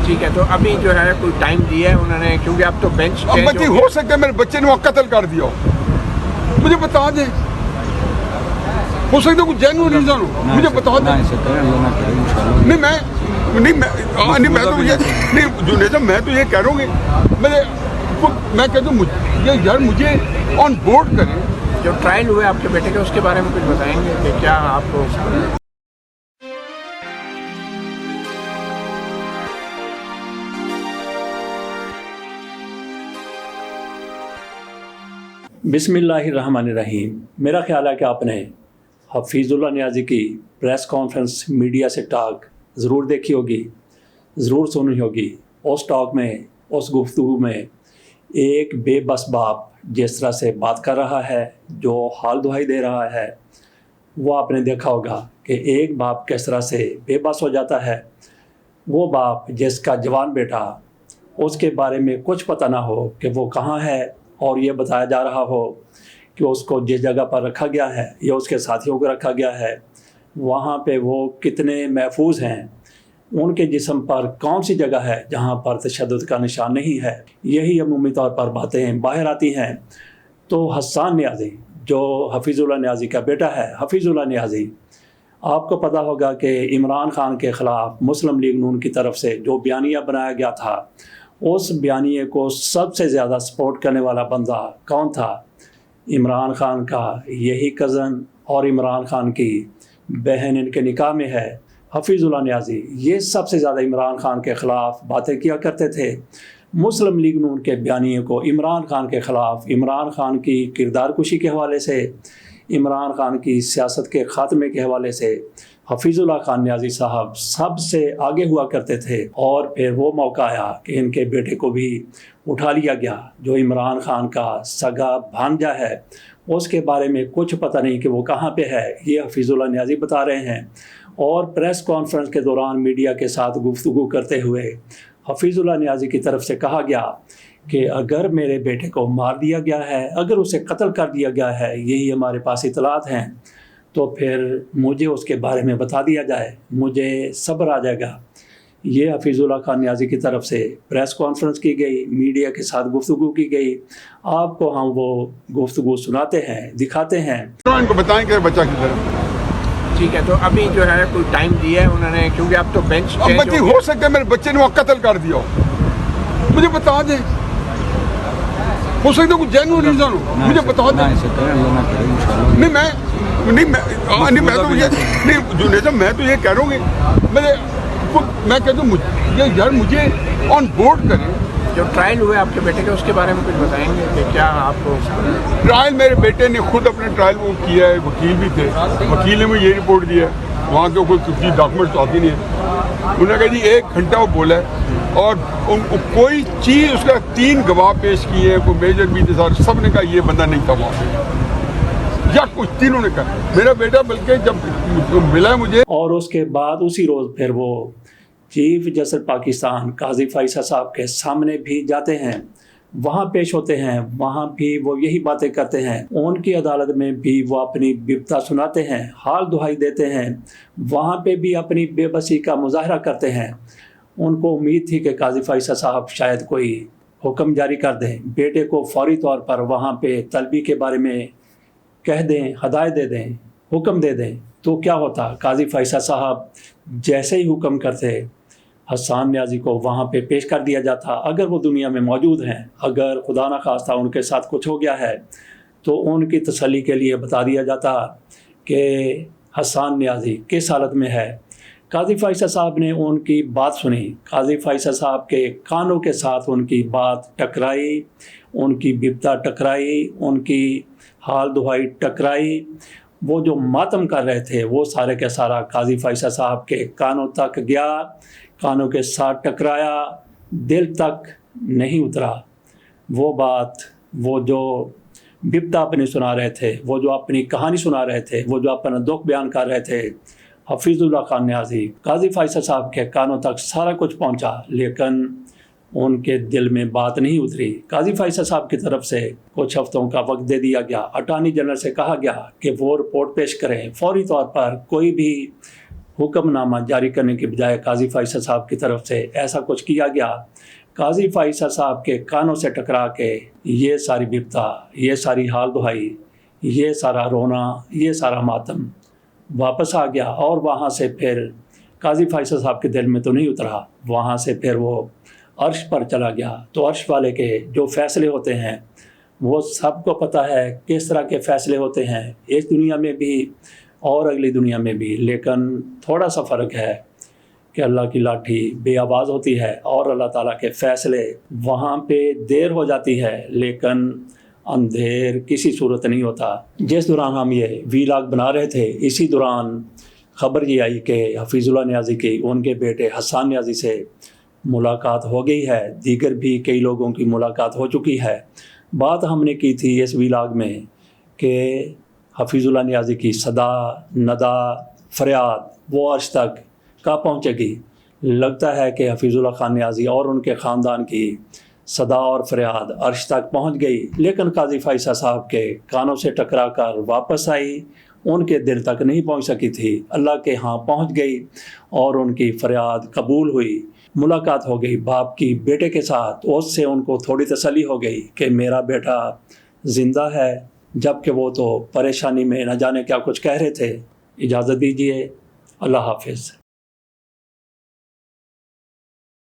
ٹھیک ہے، تو ابھی جو ہے کوئی ٹائم دیا ہے انہوں نے، کیونکہ اب تو بینچ بچی ہو سکتا ہے میرے بچے نے وہاں قتل کر دیا ہو، مجھے بتا دیں، ہو سکتا ہے کوئی جینوئن ریزن ہو، مجھے بتا دیں۔ نہیں میں تو یہ کہہ رہا ہوں کہ میں کہتا ہوں یار مجھے آن بورڈ کریں۔ جو ٹرائل ہوئے آپ کے بیٹے کے، اس کے بارے میں کچھ بتائیں گے کہ کیا آپ کو؟ بسم اللہ الرحمن الرحیم۔ میرا خیال ہے کہ آپ نے حفیظ اللہ نیازی کی پریس کانفرنس میڈیا سے ٹاک ضرور دیکھی ہوگی، ضرور سنی ہوگی۔ اس ٹاک میں، اس گفتگو میں ایک بے بس باپ جس طرح سے بات کر رہا ہے، جو حال دہائی دے رہا ہے، وہ آپ نے دیکھا ہوگا کہ ایک باپ کس طرح سے بے بس ہو جاتا ہے۔ وہ باپ جس کا جوان بیٹا، اس کے بارے میں کچھ پتہ نہ ہو کہ وہ کہاں ہے، اور یہ بتایا جا رہا ہو کہ اس کو جس جگہ پر رکھا گیا ہے یا اس کے ساتھیوں کو رکھا گیا ہے، وہاں پہ وہ کتنے محفوظ ہیں، ان کے جسم پر کون سی جگہ ہے جہاں پر تشدد کا نشان نہیں ہے۔ یہی عمومی طور پر باتیں باہر آتی ہیں۔ تو حسان نیازی جو حفیظ اللہ نیازی کا بیٹا ہے، حفیظ اللہ نیازی، آپ کو پتہ ہوگا کہ عمران خان کے خلاف مسلم لیگ نون کی طرف سے جو بیانیہ بنایا گیا تھا، اس بیانیے کو سب سے زیادہ سپورٹ کرنے والا بندہ کون تھا؟ عمران خان کا یہی کزن اور عمران خان کی بہن ان کے نکاح میں ہے، حفیظ اللہ نیازی۔ یہ سب سے زیادہ عمران خان کے خلاف باتیں کیا کرتے تھے۔ مسلم لیگ نون کے بیانیے کو عمران خان کے خلاف، عمران خان کی کردار کشی کے حوالے سے، عمران خان کی سیاست کے خاتمے کے حوالے سے حفیظ اللہ خان نیازی صاحب سب سے آگے ہوا کرتے تھے۔ اور پھر وہ موقع آیا کہ ان کے بیٹے کو بھی اٹھا لیا گیا، جو عمران خان کا سگا بھانجا ہے۔ اس کے بارے میں کچھ پتہ نہیں کہ وہ کہاں پہ ہے، یہ حفیظ اللہ نیازی بتا رہے ہیں۔ اور پریس کانفرنس کے دوران میڈیا کے ساتھ گفتگو کرتے ہوئے حفیظ اللہ نیازی کی طرف سے کہا گیا کہ اگر میرے بیٹے کو مار دیا گیا ہے، اگر اسے قتل کر دیا گیا ہے، یہی ہمارے پاس اطلاعات ہیں، تو پھر مجھے اس کے بارے میں بتا دیا جائے، مجھے صبر آ جائے گا۔ یہ حفیظ اللہ خان نیازی کی طرف سے پریس کانفرنس کی گئی، میڈیا کے ساتھ گفتگو کی گئی۔ آپ کو ہم وہ گفتگو سناتے ہیں، دکھاتے ہیں۔ ان کو بتائیں کہ بچہ کدھر ہے۔ ٹھیک ہے، تو ابھی جو ہے کوئی ٹائم دیا ہے انہوں نے، کیونکہ اب تو بینچ بچی ہو سکتا ہے میرے بچے نے وہاں قتل کر دیا ہو، مجھے بتا دیں، ہو سکتا ہے کوئی جینوئن ریزن ہو، مجھے بتا دیں۔ میں تو یہ کہہ رہا ہوں کہ میں کہتا ہوں یار مجھے آن بورڈ کریں۔ جو ٹرائل ہوئے آپ کے بیٹے کے، اس کے بارے میں کچھ بتائیں گے کہ کیا آپ کو؟ ٹرائل میرے بیٹے نے خود اپنے ٹرائل وہ کیا ہے، وکیل بھی تھے، وکیل نے مجھے یہ رپورٹ دیا ہے، وہاں کے کوئی ڈاکومنٹس آتی نہیں ہے۔ انہوں نے کہا جی 1 گھنٹہ وہ بولا ہے، اور کوئی چیز اس کا 3 گواہ پیش کیے ہیں، کوئی میجر بھی تھے، سب نے کہا یہ بندہ نہیں تھا وہاں پہ، یا کچھ تینوں نے کہا۔ میرا بیٹا بلکہ جب ملا مجھے، اور اس کے بعد اسی روز پھر وہ چیف جسٹس پاکستان قاضی فیصل صاحب کے سامنے بھی جاتے ہیں، وہاں پیش ہوتے ہیں، وہاں بھی وہ یہی باتیں کرتے ہیں۔ ان کی عدالت میں بھی وہ اپنی بپتا سناتے ہیں، حال دہائی دیتے ہیں، وہاں پہ بھی اپنی بے بسی کا مظاہرہ کرتے ہیں۔ ان کو امید تھی کہ قاضی فیصل صاحب شاید کوئی حکم جاری کر دیں، بیٹے کو فوری طور پر وہاں پہ طلبی کے بارے میں کہہ دیں، ہدایت دے دیں، حکم دے دیں۔ تو کیا ہوتا؟ قاضی فیصل صاحب جیسے ہی حکم کرتے، حسان نیازی کو وہاں پہ پیش کر دیا جاتا۔ اگر وہ دنیا میں موجود ہیں، اگر خدا نخواستہ ان کے ساتھ کچھ ہو گیا ہے، تو ان کی تسلی کے لیے بتا دیا جاتا کہ حسان نیازی کس حالت میں ہے۔ قاضی فیصل صاحب نے ان کی بات سنی، قاضی فیصل صاحب کے کانوں کے ساتھ ان کی بات ٹکرائی، ان کی بپتا ٹکرائی، ان کی حال دہائی ٹکرائی۔ وہ جو ماتم کر رہے تھے، وہ سارے کا سارا قاضی فیصل صاحب کے کانوں تک گیا، کانوں کے ساتھ ٹکرایا، دل تک نہیں اترا۔ وہ بات، وہ جو بپتا اپنی سنا رہے تھے، وہ جو اپنی کہانی سنا رہے تھے، وہ جو اپنا دکھ بیان کر رہے تھے، حفیظ اللہ خان نیازی، قاضی فیصل صاحب کے کانوں تک سارا کچھ پہنچا، لیکن ان کے دل میں بات نہیں اتری۔ قاضی فیصل صاحب کی طرف سے کچھ ہفتوں کا وقت دے دیا گیا، اٹارنی جنرل سے کہا گیا کہ وہ رپورٹ پیش کریں، فوری طور پر کوئی بھی حکم نامہ جاری کرنے کے بجائے قاضی فیصل صاحب کی طرف سے ایسا کچھ کیا گیا، قاضی فیصل صاحب کے کانوں سے ٹکرا کے یہ ساری بپتا، یہ ساری حال دہائی، یہ سارا رونا، یہ سارا ماتم واپس آ گیا، اور وہاں سے پھر قاضی فیصل صاحب کے دل میں تو نہیں اترا، وہاں سے پھر وہ عرش پر چلا گیا۔ تو عرش والے کے جو فیصلے ہوتے ہیں وہ سب کو پتہ ہے کس طرح کے فیصلے ہوتے ہیں، اس دنیا میں بھی اور اگلی دنیا میں بھی، لیکن تھوڑا سا فرق ہے کہ اللہ کی لاٹھی بے آواز ہوتی ہے اور اللہ تعالیٰ کے فیصلے وہاں پہ دیر ہو جاتی ہے، لیکن اندھیر کسی صورت نہیں ہوتا۔ جس دوران ہم یہ ویلاگ بنا رہے تھے، اسی دوران خبر یہ آئی کہ حفیظ اللہ نیازی کی ان کے بیٹے حسان نیازی سے ملاقات ہو گئی ہے، دیگر بھی کئی لوگوں کی ملاقات ہو چکی ہے۔ بات ہم نے کی تھی اس ویلاگ میں کہ حفیظ اللہ نیازی کی صدا، ندا، فریاد وہ عرش تک کب پہنچے گی؟ لگتا ہے کہ حفیظ اللہ خان نیازی اور ان کے خاندان کی صدا اور فریاد عرش تک پہنچ گئی، لیکن قاضی فیصل صاحب کے کانوں سے ٹکرا کر واپس آئی، ان کے دل تک نہیں پہنچ سکی تھی، اللہ کے ہاں پہنچ گئی اور ان کی فریاد قبول ہوئی، ملاقات ہو گئی باپ کی بیٹے کے ساتھ۔ اس سے ان کو تھوڑی تسلی ہو گئی کہ میرا بیٹا زندہ ہے، جبکہ وہ تو پریشانی میں نہ جانے کیا کچھ کہہ رہے تھے۔ اجازت دیجیے، اللہ حافظ۔